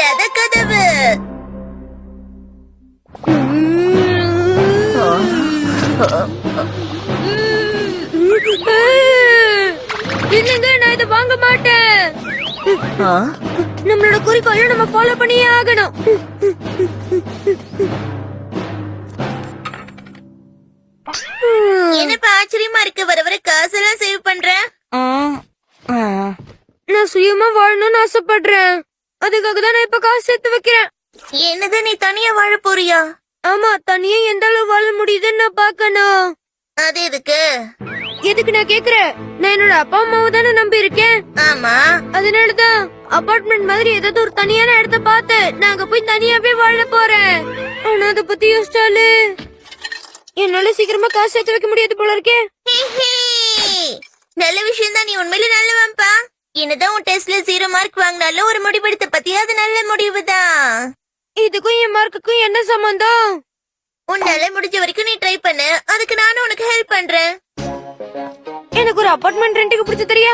இல்லாத கதவு. இல்லங்க, நான் இதை வாங்க மாட்டேன். நம்மளோட குறிக்கோளை நம்ம ஃபாலோ பண்ணியே ஆகணும். என்னப்பா ஆச்சரியமா இருக்கு, வர வர காசெல்லாம் சேவ் பண்ற. நான் சுயமா வாழணும்னு ஆசைப்படுறேன். அதுக்காக தான் நான் இப்ப காசு சேர்த்து வைக்கிறேன். என்னது, நீ தனியா வாழ போறியா? ஆமா, தனியா எந்த அளவு வாழ முடியுதுன்னு நான் பாக்கணும். அது எதுக்கு? எதுக்கு நான் கேக்குறேன்? நான் என்னோட அப்பா அம்மாவை தானே நம்பி இருக்கேன். ஆமா, அதனாலதான் அபார்ட்மெண்ட் மாதிரி ஏதாவது ஒரு தனியான இடத்த பார்த்து நாங்க போய் தனியாவே வாழ போறேன். ஆனா அத பத்தி யோசிச்சாலே என்னால சீக்கிரமா காசு சேர்த்து வைக்க முடியாது போல இருக்கே. நல்ல விஷயம் தான், நீ உண்மையில நல்லவன்பா. என்னதான் உன் டெஸ்ட்ல 0 மார்க் வாங்கினாலும் ஒரு முடிவெடுத்த பத்தியா, அது நல்ல முடிவுதான். இதுக்கும் என் மார்க்குக்கும் என்ன சம்பந்தம்? உன்னால முடிஞ்ச வரைக்கும் நீ ட்ரை பண்ணு, அதுக்கு நானும் உனக்கு ஹெல்ப் பண்றேன். எனக்கு ஒரு அபார்ட்மெண்ட் ரெண்டுக்கு பிடிச்ச தெரியா?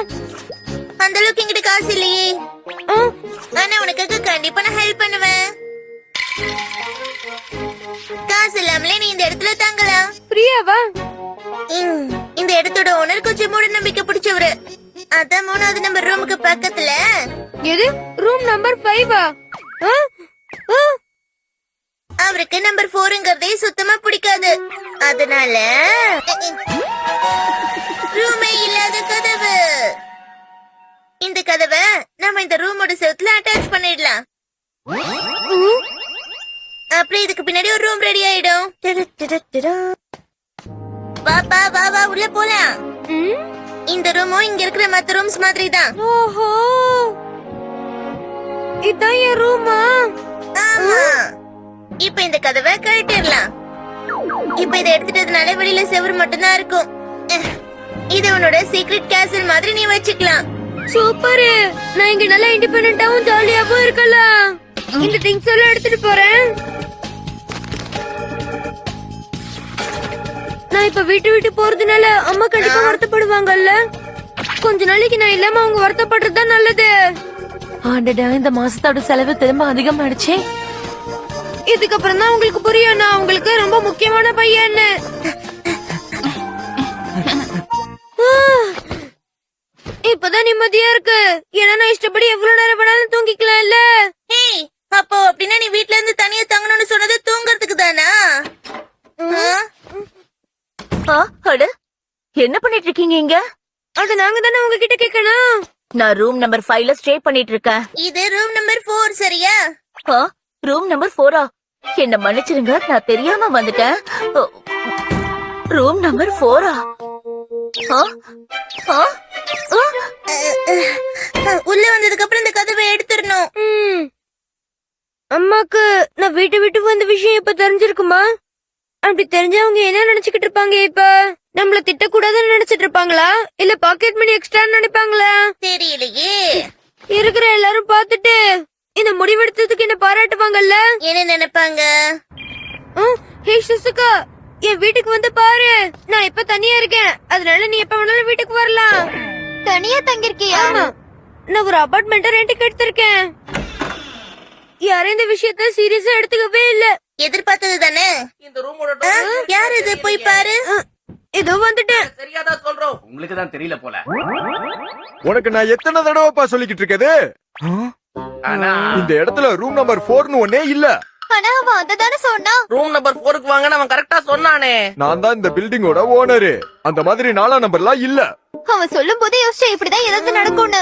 அந்த அளவுக்கு என்கிட்ட காசு இல்லையே. ஆனா உனக்கு கண்டிப்பா நான் ஹெல்ப் பண்ணுவேன். காசு இல்லாமலே நீ இந்த இடத்துல தங்கலாம். பிரியாவா? இந்த இடத்தோட ஓனர் கொஞ்சம் மூட நம்பிக்கை பிடிச்சவரு. அதான் 3வது நம்பர் ரூமுக்கு பக்கத்துல. எது? ரூம் நம்பர் 5-ஆ? அவருக்கு நம்பர் 4ங்கிறதே சுத்தமா பிடிக்காது. அதனால ரூமே இல்லாத கதவு. இந்த கதவை நம்ம இந்த ரூமோட செவுத்துல அட்டாச் பண்ணிடலாம். அப்புறம் இதுக்கு பின்னாடி ஒரு ரூம் ரெடி ஆயிடும். பாப்பா வா வா, உள்ள போலாம். இந்த ரூமும் இங்க இருக்கிற மத்த ரூம்ஸ் மாதிரி தான். ஓஹோ, இதான் என் ரூமா? ஆமா. இப்ப இந்த கதவை கழட்டிடலாம். இப்ப இதை எடுத்துட்டதுனால வெளியில செவுரு மட்டும் தான் இருக்கும். இது உன்னோட சீக்ரெட் கேசல் மாதிரி நீ வச்சுக்கலாம். சூப்பர். நான் இங்க நல்லா இண்டிபெண்டன்ட்டாவும் ஜாலியாவும் இருக்கலாம். இந்த திங்ஸ் எல்லாம் எடுத்துட்டு போறேன். நான் இப்ப விட்டு போறதுனால அம்மா கண்டிப்பா வருத்தப்படுவாங்கல்ல. கொஞ்ச நாளைக்கு நான் இல்லாம அவங்க வருத்தப்படுறதுதான் நல்லது. ஆண்டடா, இந்த மாசத்தோட செலவு திரும்ப அதிகமாயிடுச்சே. இதுக்கப்புறம் தான் உங்களுக்கு புரியும் நான் உங்களுக்கு ரொம்ப முக்கியமான பையன். இப்பதான் நிம்மதியா இருக்கு. ஏன்னா நான் இஷ்டப்படி எவ்வளவு நேரம் வேணாலும் தூங்கிக்கலாம்ல. அப்போ அப்படின்னா நீ வீட்ல இருந்து தனியா தங்கணும்னு சொன்னது தூங்கறதுக்கு தானா? என்ன பண்ணிட்டு இருக்கீங்க இங்க? அது நாங்க தானே உங்ககிட்ட கேட்கணும். நான் ரூம் நம்பர் 5ல ஸ்டே பண்ணிட்டு இருக்கேன். இது ரூம் நம்பர் 4 சரியா? ரூம் நம்பர் 4ஆ? என்ன மன்னிச்சிருங்க, நான் தெரியாம வந்துட்டேன். ரூம் நம்பர் 4ஆ? உள்ள வந்ததுக்கு அப்புறம் இந்த கதவை எடுத்துடணும். அம்மாக்கு நான் விட்டு வந்த விஷயம் இப்ப தெரிஞ்சிருக்குமா? அப்படி தெரிஞ்சவங்க என்ன நினைச்சுக்கிட்டு இருப்பாங்க? இப்ப நம்மள திட்டக்கூடாதுன்னு நினைச்சிட்டு இருப்பாங்களா, இல்ல பாக்கெட் மணி எக்ஸ்ட்ரா நினைப்பாங்களா? தெரியலையே. இருக்கிற எல்லாரும் பாத்துட்டு இந்த முடிவெடுத்ததுக்கு என்ன பாராட்டுவாங்கல்ல. என்ன நினைப்பாங்க? ஹே சுசுகா, என் வீட்டுக்கு வந்து பாரு. நான் இப்ப தனியா இருக்கேன், அதனால நீ எப்ப வேணாலும் வீட்டுக்கு வரலாம். தனியா தங்கிருக்கியா? நான் ஒரு அபார்ட்மெண்ட் ரெண்டுக்கு எடுத்திருக்கேன். யாரும் இந்த விஷயத்த சீரியஸா எடுத்துக்கவே இல்ல. எதிர்பார்த்தது தானே. இந்த ரூமோட யார் இது? போய் பாரு. இதோ வந்துட்டேன். சரியாதான் சொல்றோம், உங்களுக்கு தான் தெரியல போல. உனக்கு நான் எத்தனை தடவைப்பா சொல்லிக்கிட்டு இருக்கது? இந்த இடத்துல ரூம் நம்பர் 4ன்னு ஒன்னே இல்ல. ஆனா அவன் அததானே சொன்னா. ரூம் நம்பர் 4க்கு வாங்க அவன் கரெக்டா சொன்னானே. நான் தான் இந்த பில்டிங்கோட ஓனரு. அந்த மாதிரி 4ஆம் நம்பர்லாம் இல்ல. அவன் சொல்லும் போதே யோசிச்சா இப்படிதான் ஏதாவது நடக்கும்னு.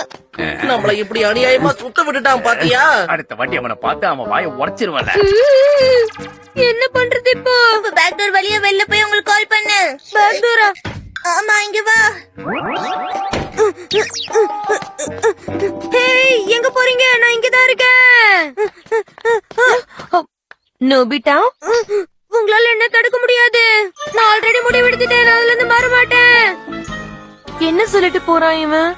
நம்மள இப்படி அநியாயமா சுத்த விட்டுட்டான் பாத்தியா? அடுத்த வாட்டி அவனை பார்த்து அவன் வாயை உடைச்சிருவான்ல. என்ன பண்றது இப்போ? பேக் டோர் வழியா வெளில போய் உங்களுக்கு கால் பண்ணு. Bag Dora? ஆமா, இங்க வா. ஹேய், எங்க போறீங்க? நான் இங்கதான் இருக்கேன். நோபிட்டா, உங்களால என்ன தடுக்க முடியாது. நான் ஆல்ரெடி முடிவெடுத்துட்டேன், நான் அதுல இருந்து மாற மாட்டேன். என்ன சொல்லிட்டு போறான் இவன்?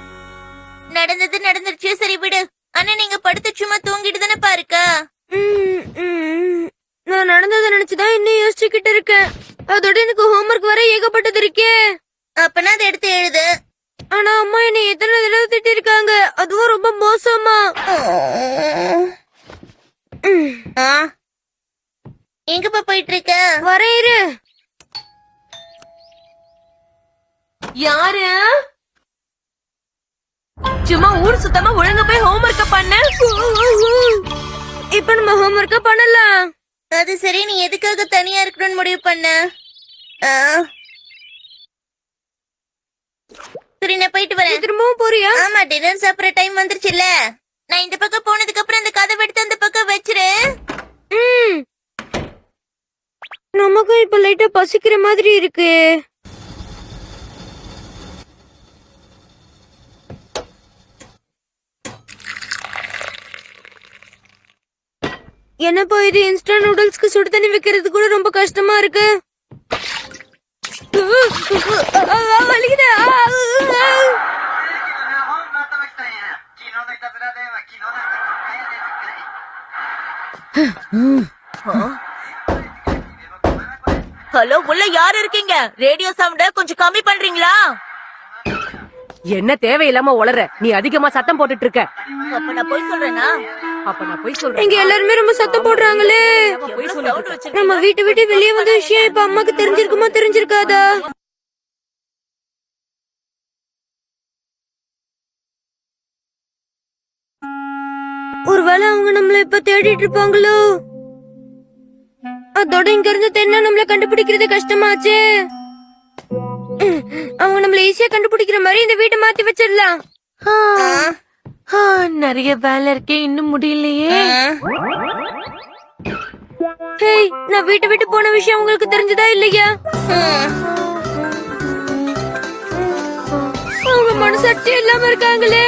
நடந்தது நடந்துருச்சு, சரி விடு. ஆனா நீங்க படுத்து சும்மா தூங்கிட்டு தானே பாருக்கா. நான் நடந்ததை நினைச்சுதான் இன்னும் யோசிச்சுக்கிட்டு இருக்கேன். அதோட எனக்கு ஹோம்வொர்க் வர ஏகப்பட்டது இருக்கே. அப்பனா அதை எடுத்து எழுது. ஆனா அம்மா என்னை எத்தனை தடவை திட்டி இருக்காங்க, அதுவும் ரொம்ப மோசமா. ஆ, எங்கப்பா போயிட்டு இருக்க? வரேன் இரு. யாரு சும்மா ஊர் சுத்தமா ஒழுங்கா போய் ஹோம்வொர்க்க பண்ண. இப்ப நம்ம ஹோம்வொர்க்க பண்ணலாம். அது சரி, நீ எதுக்காக தனியா இருக்கணும்னு முடிவு பண்ண? ஆ. சரி, நான் போயிட்டு நீ வரேன். திரும்பவும் போறியா? ஆமா, டின்னர் சாப்பிடுற டைம் வந்துருச்சுல்ல. நான் இந்த பக்கம் போனதுக்கு அப்புறம் இந்த கதவை எடுத்து அந்த பக்கம் வச்சிரு. ம். நமக்கும் இப்ப லைட்டா பசிக்கிற மாதிரி இருக்கு. என்னப்பா இது, இன்ஸ்டன்ட் நூடுல்ஸ்க்கு சுடு தண்ணி வைக்கிறது கூட ரொம்ப கஷ்டமா இருக்கு. வலிக்குது. ஹலோ, உள்ள யாரு இருக்கீங்க? ரேடியோ சவுண்ட கொஞ்சம் கம்மி பண்றீங்களா? என்ன தேவையில்லாம உளற, நீ அதிகமா சத்தம் போட்டுட்டு இருக்க. அப்ப நான் போய் சொல்றேனா? அப்ப நான் போய் சொல்றேன். இங்க எல்லாருமே ரொம்ப சத்தம் போடுறாங்களே. போய் எவ்வளவு சொல்லிட்டு sound இருக்க. வச்சிருக்கீங்க? நம்ம வீட்டை விட்டு வெளியே வந்த விஷயம் இப்ப அம்மாக்கு தெரிஞ்சிருக்குமா தெரிஞ்சிருக்காதா? ஒருவேளை அவங்க நம்மள இப்ப தேடிட்டு இருப்பாங்களோ? அதோட இங்க இருந்து தென்னா நம்மள கண்டுபிடிக்கிறது கஷ்டமாச்சே. அவங்க நம்மள ஈஸியா கண்டுபிடிக்கிற மாதிரி இந்த வீட்டை மாத்தி வச்சிடலாம். நிறைய வேலை இருக்கே, இன்னும் முடியலையே. ஹேய், நான் வீட்டை விட்டு போன விஷயம் உங்களுக்கு தெரிஞ்சதா இல்லையா? அவங்க மனசாட்சி இல்லாம இருக்காங்களே.